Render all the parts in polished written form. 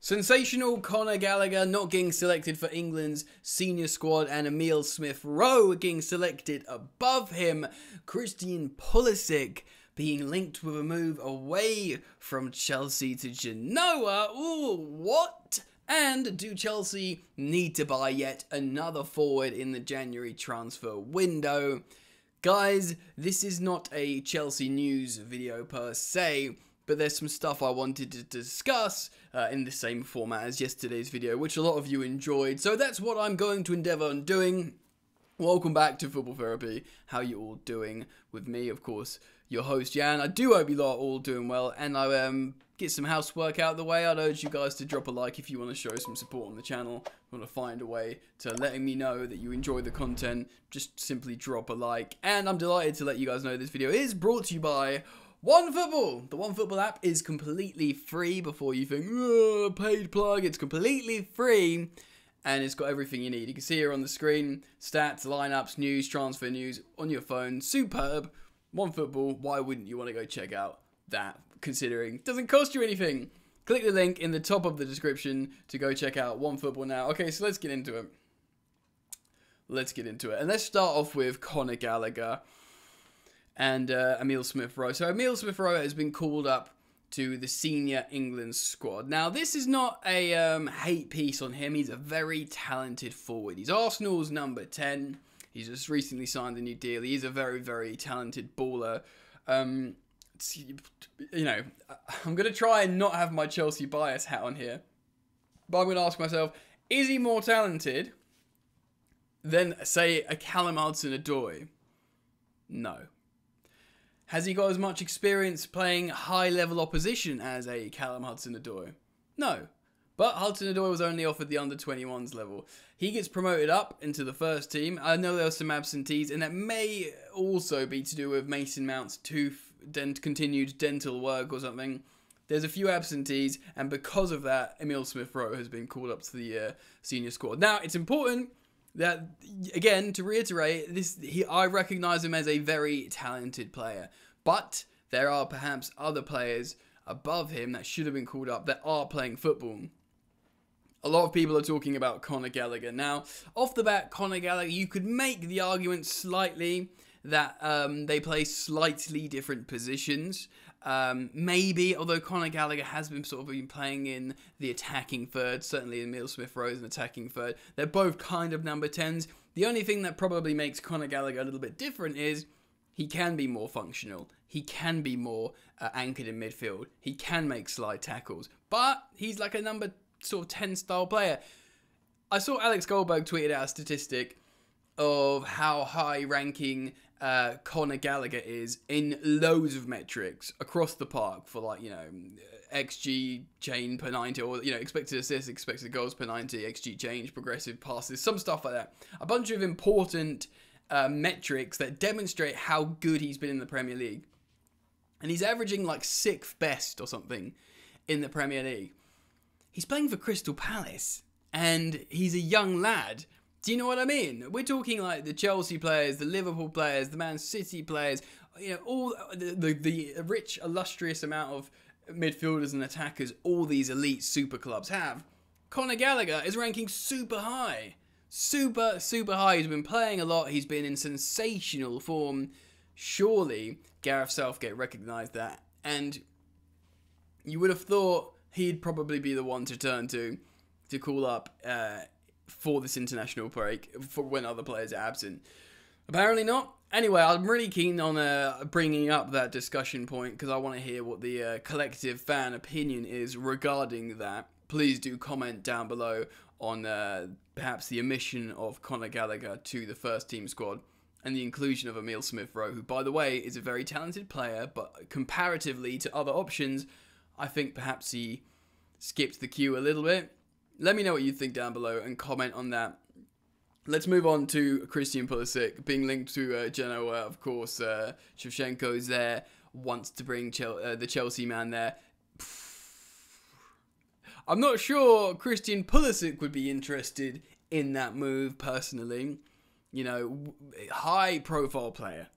Sensational Conor Gallagher not getting selected for England's senior squad, and Emile Smith-Rowe getting selected above him. Christian Pulisic being linked with a move away from Chelsea to Genoa. Ooh, what? And do Chelsea need to buy yet another forward in the January transfer window? Guys, this is not a Chelsea news video per se, but there's some stuff I wanted to discuss in the same format as yesterday's video, which a lot of you enjoyed. So that's what I'm going to endeavour on doing. Welcome back to Football Therapy. How you all doing? With me, of course, your host, Jan. I do hope you lot are all doing well, and I get some housework out of the way. I'd urge you guys to drop a like if you want to show some support on the channel. If you want to find a way to letting me know that you enjoy the content, just simply drop a like. And I'm delighted to let you guys know this video is brought to you by OneFootball. The OneFootball app is completely free. Before you think, paid plug, it's completely free. And it's got everything you need. You can see here on the screen, stats, lineups, news, transfer news on your phone. Superb. OneFootball, why wouldn't you want to go check out that, considering it doesn't cost you anything? Click the link in the top of the description to go check out OneFootball now. Okay, so let's get into it. And let's start off with Conor Gallagher and Emile Smith-Rowe. So Emile Smith-Rowe has been called up to the senior England squad. Now, this is not a hate piece on him. He's a very talented forward. He's Arsenal's number 10. He's just recently signed a new deal. He's a very, very talented baller. You know, I'm going to try and not have my Chelsea bias hat on here. But I'm going to ask myself, is he more talented than, say, a Callum Hudson-Odoi? No. Has he got as much experience playing high-level opposition as a Callum Hudson-Odoi? No. But Hudson-Odoi was only offered the under-21s level. He gets promoted up into the first team. I know there were some absentees, and that may also be to do with Mason Mount's continued dental work or something. There's a few absentees, and because of that, Emile Smith-Rowe has been called up to the senior squad. Now, it's important that, again, to reiterate, I recognise him as a very talented player. But there are perhaps other players above him that should have been called up that are playing football. A lot of people are talking about Conor Gallagher. Now, off the bat, Conor Gallagher, you could make the argument slightly that they play slightly different positions. Maybe, although Conor Gallagher has been playing in the attacking third, certainly Emile Smith-Rowe is an attacking third. They're both kind of number 10s. The only thing that probably makes Conor Gallagher a little bit different is he can be more functional. He can be more anchored in midfield. He can make slide tackles. But he's like a number 10 style player. I saw Alex Goldberg tweeted out a statistic of how high ranking Conor Gallagher is in loads of metrics across the park for XG chain per 90, or expected assists, expected goals per 90, XG change, progressive passes, some stuff like that. A bunch of important metrics that demonstrate how good he's been in the Premier League. And he's averaging like 6th best or something in the Premier League. He's playing for Crystal Palace, and he's a young lad. Do you know what I mean? We're talking like the Chelsea players, the Liverpool players, the Man City players, all the rich, illustrious amount of midfielders and attackers all these elite super clubs have. Conor Gallagher is ranking super high. Super, super high. He's been playing a lot. He's been in sensational form. Surely Gareth Southgate recognised that. And you would have thought he'd probably be the one to turn to call up for this international break for when other players are absent. Apparently not. Anyway, I'm really keen on bringing up that discussion point because I want to hear what the collective fan opinion is regarding that. Please do comment down below on perhaps the omission of Conor Gallagher to the first team squad and the inclusion of Emile Smith-Rowe, who, by the way, is a very talented player, but comparatively to other options, I think perhaps he skipped the queue a little bit. Let me know what you think down below and comment on that. Let's move on to Christian Pulisic being linked to Genoa. Of course, Shevchenko's there, wants to bring the Chelsea man there. I'm not sure Christian Pulisic would be interested in that move personally. High-profile player.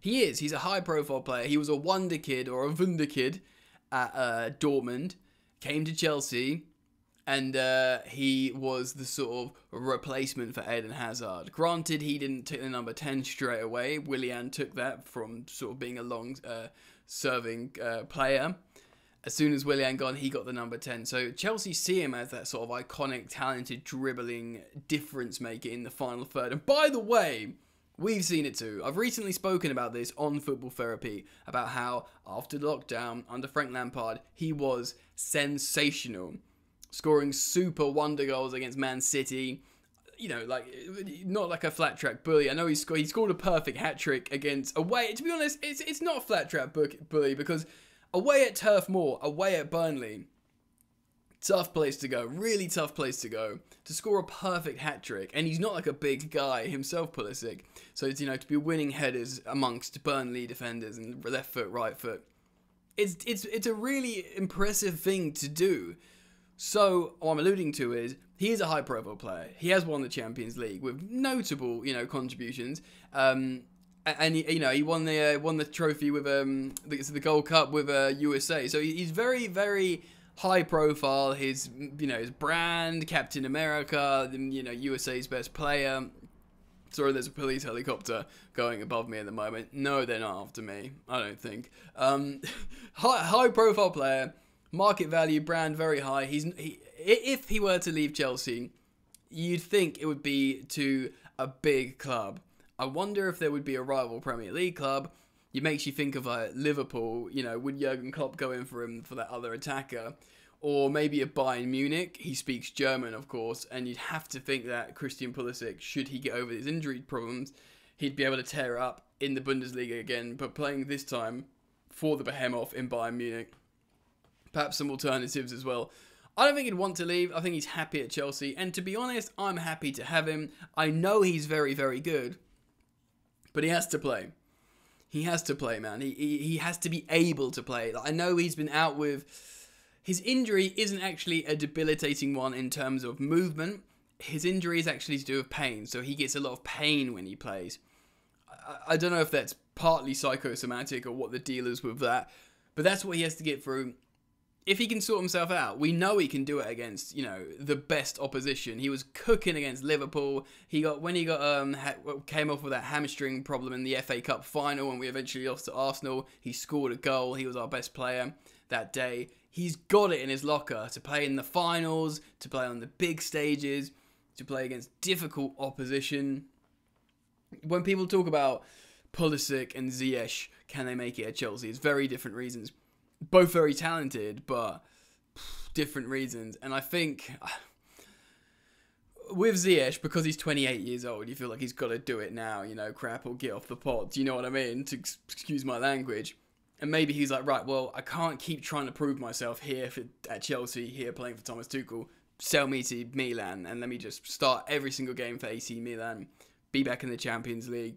He is. He's a high-profile player. He was a wonder kid or a wunder kid at Dortmund. Came to Chelsea And he was the sort of replacement for Eden Hazard. Granted, he didn't take the number 10 straight away. Willian took that from sort of being a long-serving player. As soon as Willian gone, he got the number 10. So Chelsea see him as that sort of iconic, talented, dribbling difference maker in the final third. And by the way, we've seen it too. I've recently spoken about this on Football Therapy, about how after lockdown, under Frank Lampard, he was sensational. Scoring super wonder goals against Man City. You know, like, not like a flat track bully. I know he scored a perfect hat-trick against away. To be honest, it's not a flat track bully, because away at Turf Moor, away at Burnley, tough place to go, really tough place to go, to score a perfect hat-trick. And he's not like a big guy himself, Pulisic. So, you know, to be winning headers amongst Burnley defenders and left foot, right foot, it's a really impressive thing to do. So, what I'm alluding to is, he is a high-profile player. He has won the Champions League with notable, you know, contributions. And you know, he won the trophy with the Gold Cup with USA. So he's very, very high-profile. His brand, Captain America, you know, USA's best player. Sorry, there's a police helicopter going above me at the moment. No, they're not after me. I don't think. High-profile player. Market value, brand very high. If he were to leave Chelsea, you'd think it would be to a big club. I wonder if there would be a rival Premier League club. It makes you think of Liverpool. You know, would Jurgen Klopp go in for him for that other attacker? Or maybe a Bayern Munich. He speaks German, of course, and you'd have to think that Christian Pulisic, should he get over his injury problems, he'd be able to tear it up in the Bundesliga again, but playing this time for the Behemoth in Bayern Munich. Perhaps some alternatives as well. I don't think he'd want to leave. I think he's happy at Chelsea. And to be honest, I'm happy to have him. I know he's very, very good. But he has to play. He has to play, man. He has to be able to play. Like, I know he's been out with... His injury isn't actually a debilitating one in terms of movement. His injury is actually to do with pain. So he gets a lot of pain when he plays. I don't know if that's partly psychosomatic or what the deal is with that. But that's what he has to get through. If he can sort himself out, we know he can do it against, you know, the best opposition. He was cooking against Liverpool. Came off with that hamstring problem in the FA Cup final when we eventually lost to Arsenal. He scored a goal. He was our best player that day. He's got it in his locker to play in the finals, to play on the big stages, to play against difficult opposition. When people talk about Pulisic and Ziyech, can they make it at Chelsea? It's very different reasons. Both very talented, but different reasons. And I think with Ziyech, because he's 28 years old, you feel like he's got to do it now, you know, crap, or get off the pot. Do you know what I mean? To excuse my language. And maybe he's like, right, well, I can't keep trying to prove myself here at Chelsea, here playing for Thomas Tuchel. Sell me to Milan and let me just start every single game for AC Milan. Be back in the Champions League.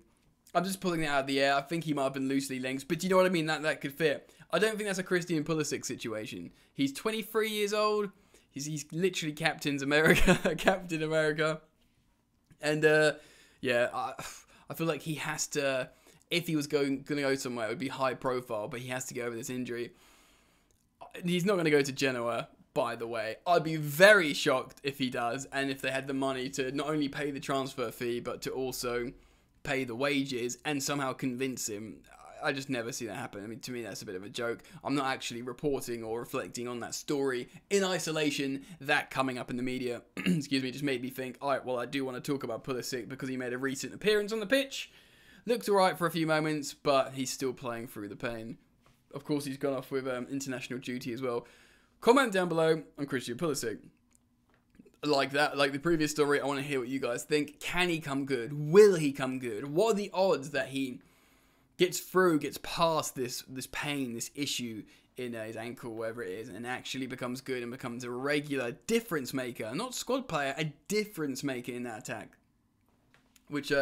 I'm just pulling it out of the air. I think he might have been loosely linked, but do you know what I mean? That could fit. I don't think that's a Christian Pulisic situation. He's 23 years old. He's literally Captain America. And yeah, I feel like he has to, if he was going to go somewhere, it would be high profile, but he has to get over this injury. He's not going to go to Genoa, by the way. I'd be very shocked if he does, and if they had the money to not only pay the transfer fee, but to also pay the wages and somehow convince him. I just never see that happen. I mean, to me, that's a bit of a joke. I'm not actually reporting or reflecting on that story in isolation. That coming up in the media, excuse me, just made me think, all right, well, I do want to talk about Pulisic because he made a recent appearance on the pitch. Looked all right for a few moments, but he's still playing through the pain. Of course, he's gone off with international duty as well. Comment down below on Christian Pulisic. Like the previous story, I want to hear what you guys think. Can he come good? Will he come good? What are the odds that he gets past this pain, this issue in his ankle, wherever it is, and actually becomes good and becomes a regular difference maker, not squad player, a difference maker in that attack? Which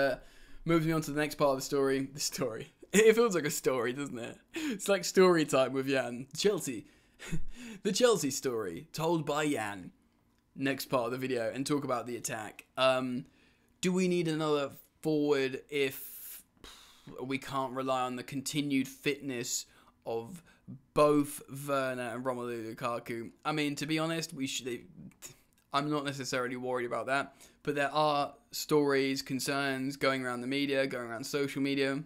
moves me on to the next part of the story. The story. It feels like a story, doesn't it? It's like story time with Jan. Chelsea. The Chelsea story, told by Jan. Next part of the video, and talk about the attack. Do we need another forward if we can't rely on the continued fitness of both Werner and Romelu Lukaku? I mean, to be honest, I'm not necessarily worried about that. But there are stories, concerns going around the media, going around social media,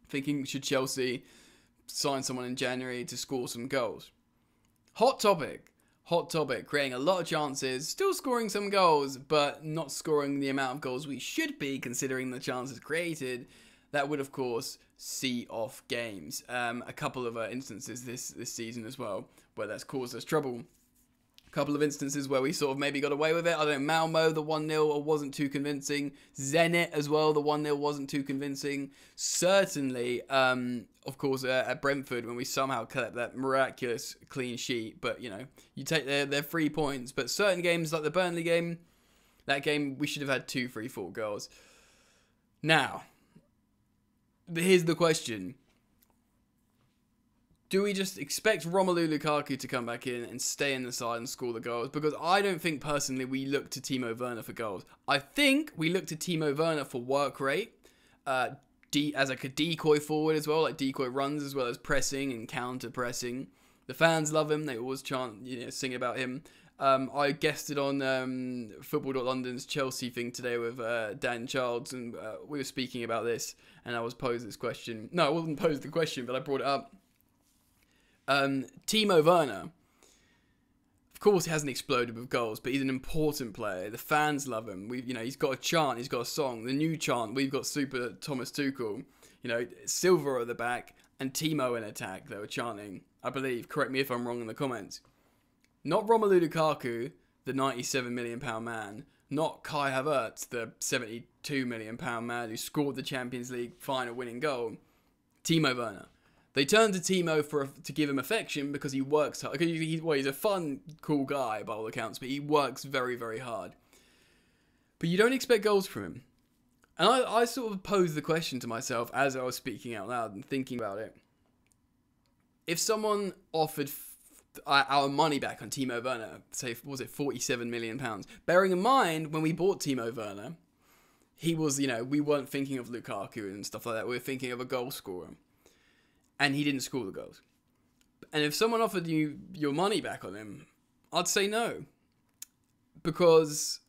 thinking, should Chelsea sign someone in January to score some goals? Hot topic, creating a lot of chances, still scoring some goals, but not scoring the amount of goals we should be considering the chances created. That would, of course, see off games. A couple of instances this season as well, where that's caused us trouble. A couple of instances where we sort of maybe got away with it. I don't know, Malmo, the 1-0 wasn't too convincing. Zenit as well, the 1-0 wasn't too convincing. Certainly, of course, at Brentford, when we somehow kept that miraculous clean sheet. But, you know, you take their 3 points. But certain games, like the Burnley game, that game, we should have had 2, 3, 4 goals. Now, here's the question. Do we just expect Romelu Lukaku to come back in and stay in the side and score the goals? Because I don't think, personally, we look to Timo Werner for goals. I think we look to Timo Werner for work rate, as like a decoy forward as well, like decoy runs as well as pressing and counter-pressing. The fans love him. They always chant, sing about him. I guested on Football.London's Chelsea thing today with Dan Childs, and we were speaking about this, and I was posed this question. No, I wasn't posed the question, but I brought it up. Timo Werner, of course, he hasn't exploded with goals, but he's an important player. The fans love him. He's got a chant, he's got a song. The new chant, we've got Super Thomas Tuchel. Silva at the back and Timo in attack. They were chanting, I believe. Correct me if I'm wrong in the comments. Not Romelu Lukaku, the £97 million man. Not Kai Havertz, the £72 million man who scored the Champions League final winning goal. Timo Werner. They turned to Timo to give him affection because he works hard. He's a fun, cool guy by all accounts, but he works very, very hard. But you don't expect goals from him. And I sort of posed the question to myself as I was speaking out loud and thinking about it. If someone offered our money back on Timo Werner, say, was it £47 million? Bearing in mind, when we bought Timo Werner, he was, we weren't thinking of Lukaku and stuff like that. We were thinking of a goal scorer. And he didn't score the goals. And if someone offered you your money back on him, I'd say no. Because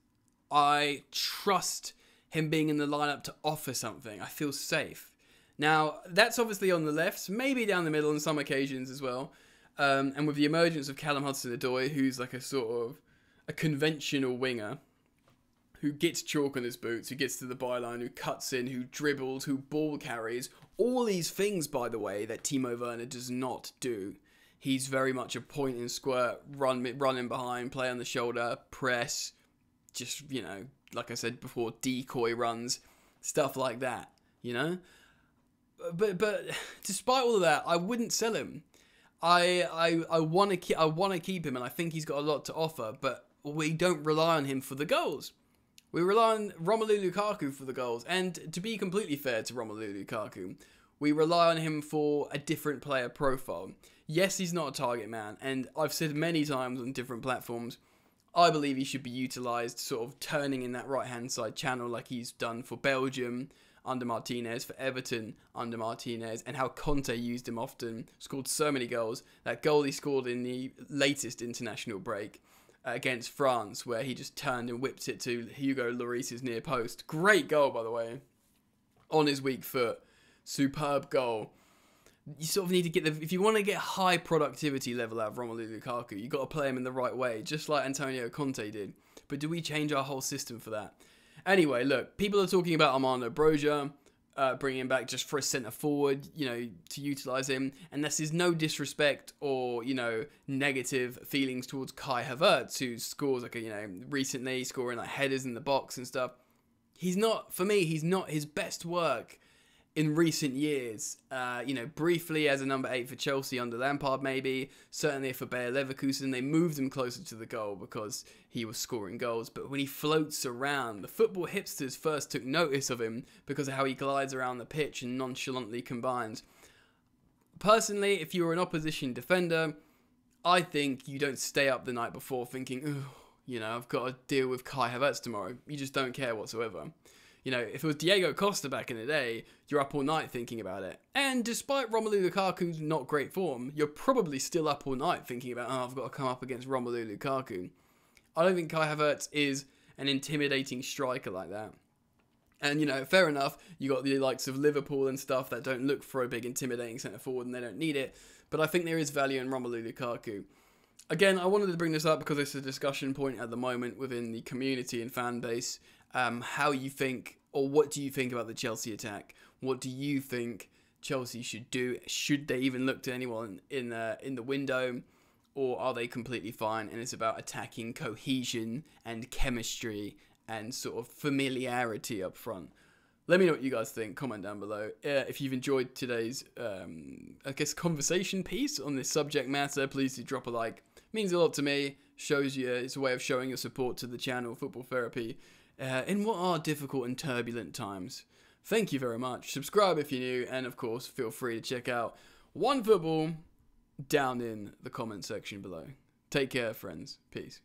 I trust him being in the lineup to offer something. I feel safe. Now, that's obviously on the left, maybe down the middle on some occasions as well. And with the emergence of Callum Hudson-Odoi, who's like a sort of a conventional winger, who gets chalk on his boots, who gets to the byline, who cuts in, who dribbles, who ball carries. All these things, by the way, that Timo Werner does not do. He's very much a point and squirt, running behind, play on the shoulder, press, just, like I said before, decoy runs, stuff like that, But despite all of that, I wouldn't sell him. I want to keep him, and I think he's got a lot to offer, but we don't rely on him for the goals. We rely on Romelu Lukaku for the goals. And to be completely fair to Romelu Lukaku, we rely on him for a different player profile. Yes, he's not a target man. And I've said many times on different platforms, I believe he should be utilised sort of turning in that right-hand side channel like he's done for Belgium under Martinez, for Everton under Martinez, and how Conte used him often, scored so many goals. That goal he scored in the latest international break against France, where he just turned and whipped it to Hugo Lloris's near post. Great goal, by the way. On his weak foot. Superb goal. You sort of need to get if you want to get high productivity level out of Romelu Lukaku, you've got to play him in the right way, just like Antonio Conte did. But do we change our whole system for that? Anyway, look, people are talking about Armando Broja, bringing him back just for a centre forward, to utilise him. And this is no disrespect or, negative feelings towards Kai Havertz, who scores recently scoring like headers in the box and stuff. He's not his best work in recent years. Briefly as a number 8 for Chelsea under Lampard, maybe. Certainly for Bayer Leverkusen, they moved him closer to the goal because he was scoring goals. But when he floats around, the football hipsters first took notice of him because of how he glides around the pitch and nonchalantly combines. Personally, if you're an opposition defender, I think you don't stay up the night before thinking, I've got to deal with Kai Havertz tomorrow. You just don't care whatsoever. If it was Diego Costa back in the day, you're up all night thinking about it. And despite Romelu Lukaku's not great form, you're probably still up all night thinking about, I've got to come up against Romelu Lukaku. I don't think Kai Havertz is an intimidating striker like that. And, you know, fair enough, you got the likes of Liverpool and stuff that don't look for a big intimidating centre-forward and they don't need it. But I think there is value in Romelu Lukaku. Again, I wanted to bring this up because it's a discussion point at the moment within the community and fan base. How you think, or what do you think about the Chelsea attack? What do you think Chelsea should do? Should they even look to anyone in the window? Or are they completely fine and it's about attacking cohesion and chemistry and sort of familiarity up front? Let me know what you guys think. Comment down below. If you've enjoyed today's, I guess, conversation piece on this subject matter, please do drop a like. It means a lot to me. Shows you, it's a way of showing your support to the channel, Football Therapy, in what are difficult and turbulent times. Thank you very much. Subscribe if you're new, and of course, feel free to check out OneFootball down in the comment section below. Take care, friends. Peace.